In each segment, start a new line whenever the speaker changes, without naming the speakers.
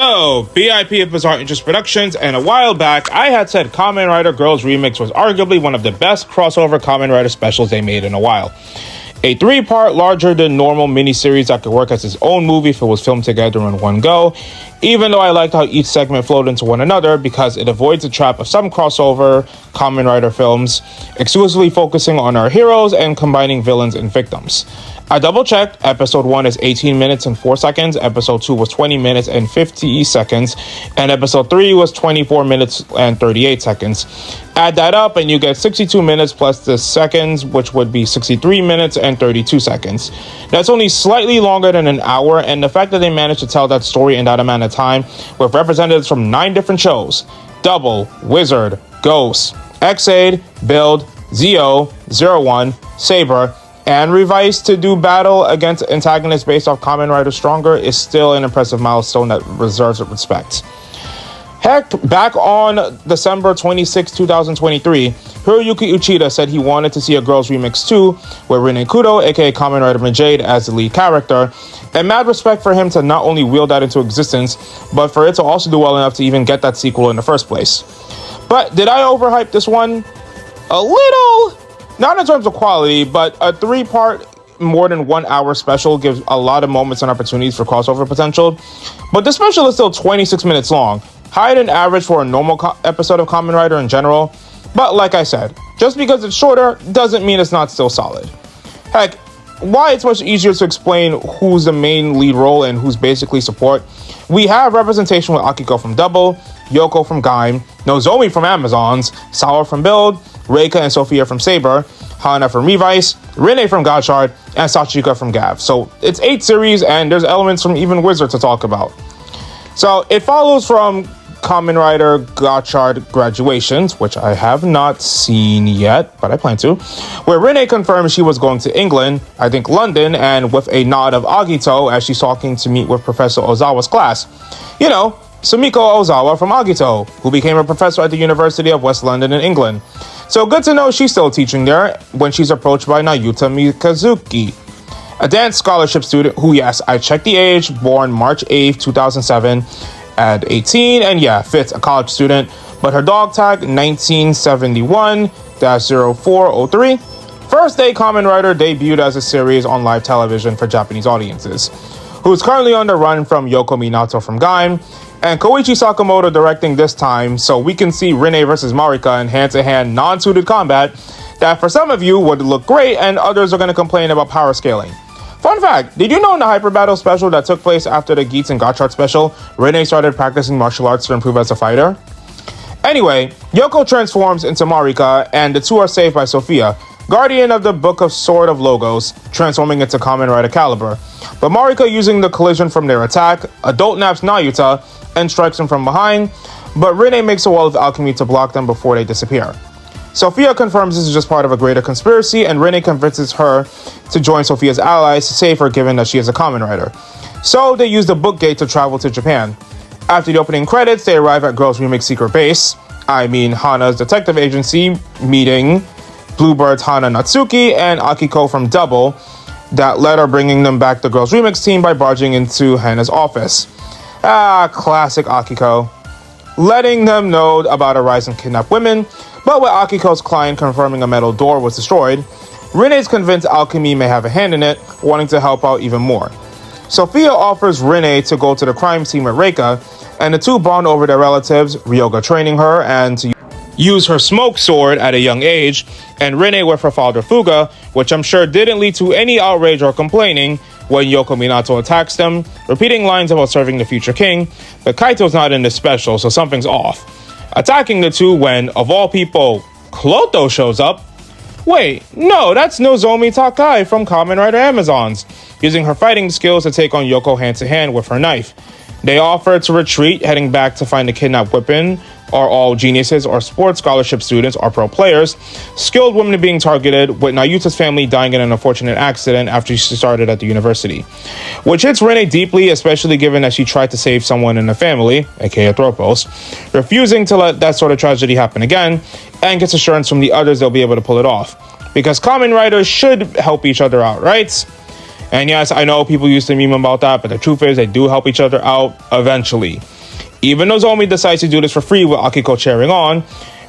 So, BIP of Bizarre Interest Productions, and a while back, I had said Kamen Rider Girls Remix was arguably one of the best crossover Kamen Rider specials they made in a while. A 3-part, larger than normal miniseries that could work as its own movie if it was filmed together in one go, even though I liked how each segment flowed into one another because it avoids the trap of some crossover Kamen Rider films, exclusively focusing on our heroes and combining villains and victims. I double-checked. Episode 1 is 18 minutes and 4 seconds, Episode 2 was 20 minutes and 50 seconds, and Episode 3 was 24 minutes and 38 seconds. Add that up and you get 62 minutes plus the seconds, which would be 63 minutes and 32 seconds. That's only slightly longer than an hour, and the fact that they managed to tell that story in that amount of time with representatives from 9 different shows: Double, Wizard, Ghost, X-Aid, Build, Zeo, Zero One, Saber, and revised to do battle against antagonists based off Kamen Rider Stronger is still an impressive milestone that deserves respect. Heck, back on December 26, 2023, Hiroyuki Uchida said he wanted to see a Girls Remix 2 with Rinne Kudo, aka Kamen Rider Majade, as the lead character, and mad respect for him to not only will that into existence, but for it to also do well enough to even get that sequel in the first place. But did I overhype this one? A little? Not in terms of quality, but a 3-part, more than 1 hour special gives a lot of moments and opportunities for crossover potential. But the special is still 26 minutes long, higher than average for a normal episode of Kamen Rider in general. But like I said, just because it's shorter doesn't mean it's not still solid. Heck, why it's much easier to explain who's the main lead role and who's basically support. We have representation with Akiko from Double, Yoko from Gaim, Nozomi from Amazons, Sawa from Build, Reika and Sophia from Saber, Hana from Revice, Rinne from Gotchard, and Sachika from Gav. So it's 8 series, and there's elements from even Wizard to talk about. So it follows from Kamen Rider Gotchard Graduations, which I have not seen yet, but I plan to, where Rinne confirms she was going to England, I think London, and with a nod of Agito as she's talking to meet with Professor Ozawa's class. You know, Sumiko Ozawa from Agito, who became a professor at the University of West London in England. So good to know she's still teaching there when she's approached by Nayuta Mikazuki, a dance scholarship student who, yes, I checked the age, born March 8th, 2007, at 18, and yeah, fits a college student, but her dog tag 1971-0403. First Day Kamen Rider debuted as a series on live television for Japanese audiences, who is currently on the run from Yoko Minato from Gaim, and Koichi Sakamoto directing this time, so we can see Rinne versus Marika in hand-to-hand non-suited combat that for some of you would look great and others are going to complain about power scaling. Fun fact, did you know in the Hyper Battle special that took place after the Geats and Gotchard special, Rinne started practicing martial arts to improve as a fighter? Anyway, Yoko transforms into Marika and the two are saved by Sophia, guardian of the Book of Sword of Logos, transforming into Kamen Rider Caliber. But Marika, using the collision from their attack, adult naps Nayuta and strikes him from behind, but Rinne makes a wall of alchemy to block them before they disappear. Sophia confirms this is just part of a greater conspiracy, and Rinne convinces her to join Sophia's allies to save her given that she is a Kamen Rider. So they use the book gate to travel to Japan. After the opening credits, they arrive at Girls Remix Secret Base, Hana's detective agency, meeting Bluebird's Hana Natsuki and Akiko from Double, that latter bringing them back the Girls Remix team by barging into Hana's office. Classic Akiko. Letting them know about a rise in kidnapped women, but with Akiko's client confirming a metal door was destroyed, Rinne's convinced alchemy may have a hand in it, wanting to help out even more. Sophia offers Rinne to go to the crime scene with Reika, and the two bond over their relatives, Ryoga training her and to use her smoke sword at a young age, and Rinne with her father Fuga, which I'm sure didn't lead to any outrage or complaining when Yoko Minato attacks them, repeating lines about serving the future king, but Kaito's not in this special, so something's off. Attacking the two when, of all people, Kloto shows up. Wait, no, that's Nozomi Takai from Kamen Rider Amazons, using her fighting skills to take on Yoko hand-to-hand with her knife. They offer to retreat, heading back to find the kidnapped weapon, are all geniuses or sports scholarship students or pro players, skilled women being targeted, with Nayuta's family dying in an unfortunate accident after she started at the university. Which hits Rinne deeply, especially given that she tried to save someone in the family, aka Thropos, refusing to let that sort of tragedy happen again, and gets assurance from the others they'll be able to pull it off. Because Kamen Riders should help each other out, right? And yes, I know people used to meme about that, but the truth is they do help each other out eventually. Even Nozomi decides to do this for free with Akiko cheering on,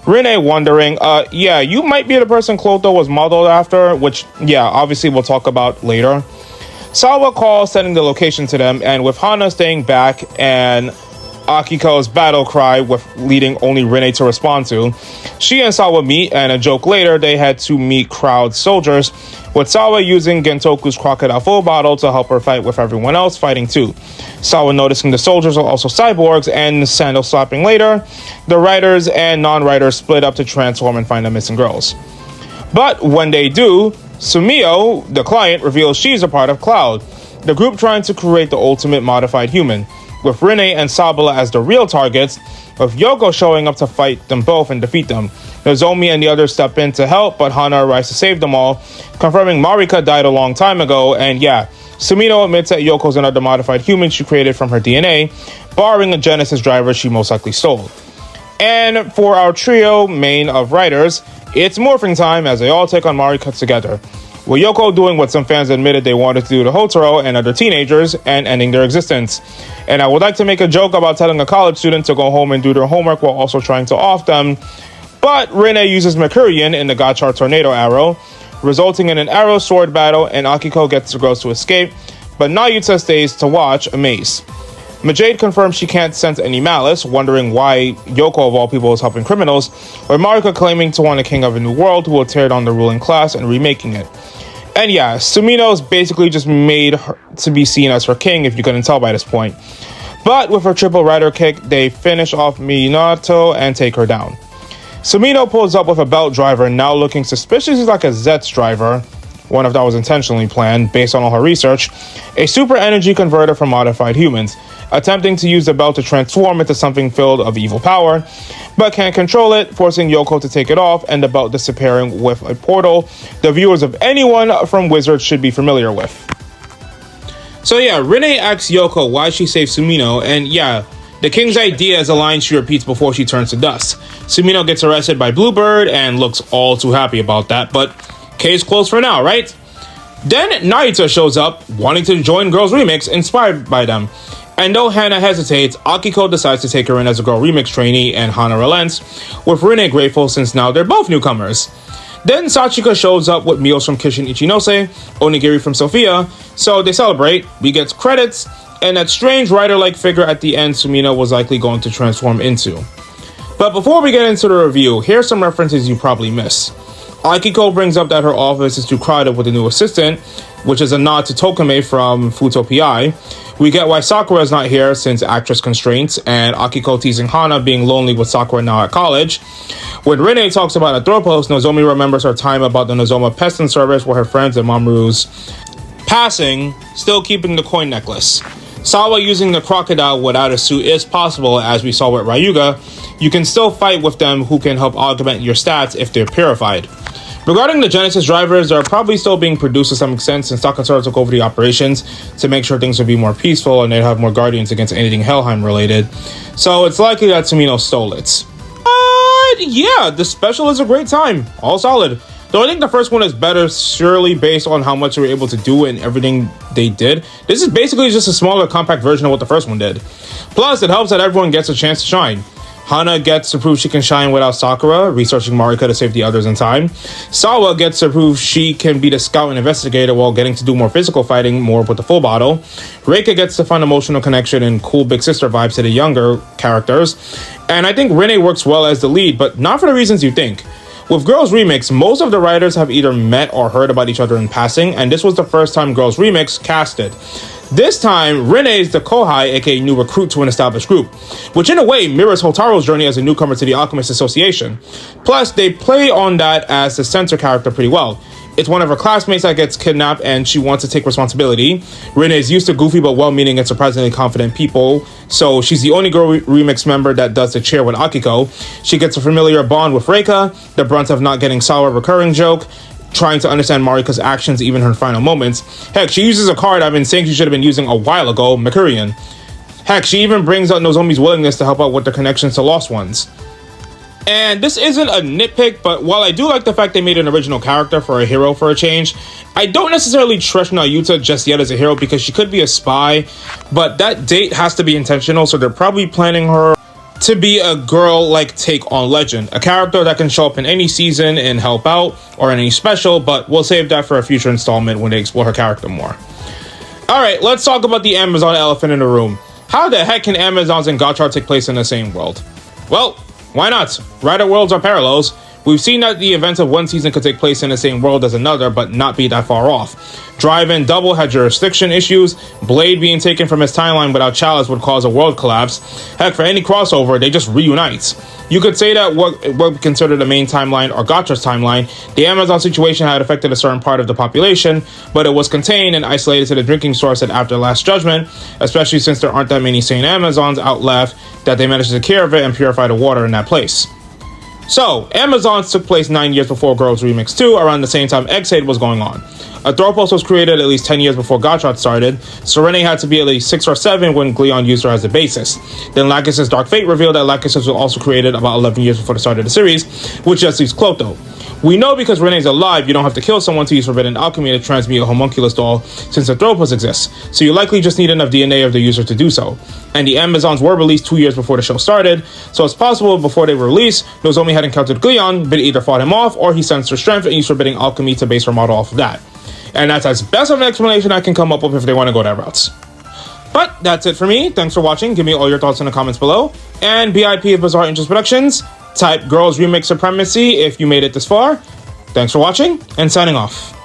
Rinne wondering, yeah, you might be the person Clotho was modeled after, which, yeah, obviously we'll talk about later. Sawa calls, sending the location to them, and with Hana staying back and Akiko's battle cry with leading only Rinne to respond to, she and Sawa meet, and a joke later, they had to meet crowd soldiers, with Sawa using Gentoku's crocodile full bottle to help her fight with everyone else fighting too. Sawa noticing the soldiers are also cyborgs, and sandal slapping later, the writers and non-writers split up to transform and find the missing girls. But when they do, Sumio, the client, reveals she's a part of Cloud, the group trying to create the ultimate modified human, with Rinne and Sabala as the real targets, with Yoko showing up to fight them both and defeat them. Nozomi and the others step in to help, but Hana arrives to save them all, confirming Marika died a long time ago, and yeah, Sumino admits that Yoko's another modified human she created from her DNA, barring a Genesis driver she most likely stole. And for our trio main of writers, it's morphing time as they all take on Marika together, with Yoko doing what some fans admitted they wanted to do to Hotaro and other teenagers and ending their existence. And I would like to make a joke about telling a college student to go home and do their homework while also trying to off them, but Rinne uses Mercurian in the Gotchard tornado arrow, resulting in an arrow sword battle, and Akiko gets the girls to escape, but Nayuta stays to watch, amazed. Majade confirms she can't sense any malice, wondering why Yoko of all people is helping criminals, with Marika claiming to want a king of a new world who will tear down the ruling class and remaking it. And yeah, Sumino's basically just made her to be seen as her king, if you couldn't tell by this point. But with her triple rider kick, they finish off Minato and take her down. Sumino pulls up with a belt driver, now looking suspiciously like a Zet's driver, one if that was intentionally planned based on all her research, a super energy converter for modified humans, attempting to use the belt to transform into something filled of evil power, but can't control it, forcing Yoko to take it off, and the belt disappearing with a portal the viewers of anyone from Wizards should be familiar with. So yeah, Rinne asks Yoko why she saved Sumino, and yeah, the king's idea is a line she repeats before she turns to dust. Sumino gets arrested by Bluebird and looks all too happy about that, but case closed for now, right? Then Nayuta shows up, wanting to join Girls Remix, inspired by them. And though Hana hesitates, Akiko decides to take her in as a Girl Remix trainee, and Hana relents, with Rinne grateful since now they're both newcomers. Then Sachika shows up with meals from Kishin Ichinose, onigiri from Sophia, so they celebrate, we get credits, and that strange rider-like figure at the end Sumino was likely going to transform into. But before we get into the review, here's some references you probably miss. Akiko brings up that her office is too crowded with a new assistant, which is a nod to Tokame from Futo PI. We get why Sakura is not here since actress constraints, and Akiko teasing Hana being lonely with Sakura now at college. When Rinne talks about Athropos, Nozomi remembers her time about the Nozoma Peston service with her friends and Mamoru's passing, still keeping the coin necklace. Sawa using the crocodile without a suit is possible, as we saw with Ryuga. You can still fight with them who can help augment your stats if they're purified. Regarding the Genesis drivers, they're probably still being produced to some extent since Takasura took over the operations to make sure things would be more peaceful and they'd have more guardians against anything Helheim related. So it's likely that Sumino stole it. But yeah, the special is a great time. All solid. Though I think the first one is better, surely based on how much they were able to do and everything they did. This is basically just a smaller, compact version of what the first one did. Plus, it helps that everyone gets a chance to shine. Hana gets to prove she can shine without Sakura, researching Marika to save the others in time. Sawa gets to prove she can be the scout and investigator while getting to do more physical fighting, more with the full bottle. Reika gets to find emotional connection and cool big sister vibes to the younger characters. And I think Rinne works well as the lead, but not for the reasons you think. With Girls Remix, most of the writers have either met or heard about each other in passing, and this was the first time Girls Remix casted. This time, Rinne is the Kohai, aka new recruit to an established group, which in a way mirrors Hotaro's journey as a newcomer to the Alchemist Association. Plus, they play on that as the center character pretty well. It's one of her classmates that gets kidnapped and she wants to take responsibility. Rinne is used to goofy but well-meaning and surprisingly confident people, so she's the only Girl Remix member that does the chair with Akiko. She gets a familiar bond with Reika, the brunt of not getting sour recurring joke, trying to understand Marika's actions even her final moments. Heck, she uses a card I've been saying she should have been using a while ago, Mercurian. Heck, she even brings out Nozomi's willingness to help out with the connections to lost ones. And this isn't a nitpick, but while I do like the fact they made an original character for a hero for a change, I don't necessarily trust Nayuta just yet as a hero because she could be a spy, but that date has to be intentional, so they're probably planning her to be a girl-like take on Legend, a character that can show up in any season and help out, or in any special, but we'll save that for a future installment when they explore her character more. Alright, let's talk about the Amazon elephant in the room. How the heck can Amazons and Gotchard take place in the same world? Well, why not? Rider worlds are parallels. We've seen that the events of one season could take place in the same world as another, but not be that far off. Drive and Double had jurisdiction issues. Blade being taken from his timeline without Chalice would cause a world collapse. Heck, for any crossover, they just reunite. You could say that what we consider the main timeline or Gotchard's timeline, the Amazon situation had affected a certain part of the population, but it was contained and isolated to the drinking source at After Last Judgment, especially since there aren't that many sane Amazons out left that they managed to take care of it and purify the water in that place. So, Amazons took place 9 years before Girls Remix 2, around the same time Eggshade was going on. Athropos was created at least 10 years before Gotchard started, so Rinne had to be at least 6 or 7 when Gleon used her as the basis. Then Lacus' Dark Fate revealed that Lacus was also created about 11 years before the start of the series, which just leaves Clotho. We know because Rinne's alive, you don't have to kill someone to use Forbidden Alchemy to transmute a homunculus doll since Athropos exists, so you likely just need enough DNA of the user to do so. And the Amazons were released 2 years before the show started, so it's possible before they were released, Nozomi had encountered Gleon, but either fought him off or he sensed her strength and used Forbidden Alchemy to base her model off of that. And that's as best of an explanation I can come up with if they want to go that route. But that's it for me. Thanks for watching. Give me all your thoughts in the comments below. And BIP of Bizarre Interest Productions, type Girls Remix Supremacy if you made it this far. Thanks for watching, and signing off.